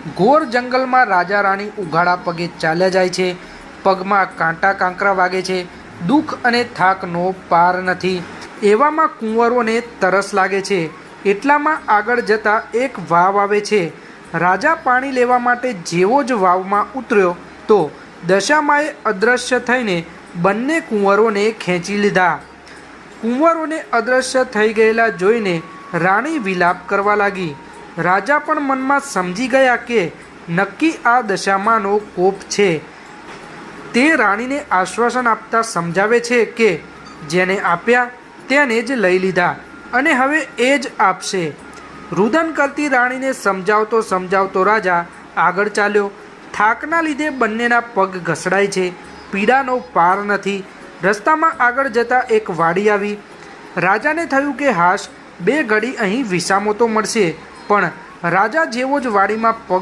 ઘોર જંગલમાં રાજા રાણી ઉઘાડા પગે ચાલ્યા જાય છે. પગમાં કાંટા કાંકરા વાગે છે. દુઃખ અને થાકનો પાર નથી. એવામાં કુંવરોને તરસ લાગે છે. એટલામાં આગળ જતાં એક વાવ આવે છે. રાજા પાણી લેવા માટે જેવો જ વાવમાં ઉતર્યો તો દશામાએ અદૃશ્ય થઈને બંને કુંવરોને ખેંચી લીધા. કુંવરોને અદૃશ્ય થઈ ગયેલા જોઈને રાણી વિલાપ કરવા લાગી. રાજા પણ મનમાં સમજી ગયા કે નક્કી આ દશામાનો કોપ છે. તે રાણીને આશ્વાસન આપતા સમજાવે છે કે જેને આપ્યા તેને જ લઈ લીધા અને હવે એ જ આપશે. રુદન કરતી રાણીને સમજાવતો સમજાવતો રાજા આગળ ચાલ્યો. થાકના લીધે બંનેના પગ ઘસડાય છે. પીડાનો પાર નથી. રસ્તામાં આગળ જતાં એક વાડી આવી. રાજાને થયું કે હાશ, બે ઘડી અહીં વિસામો તો મળશે. પણ રાજા જેવો જ વાડીમાં પગ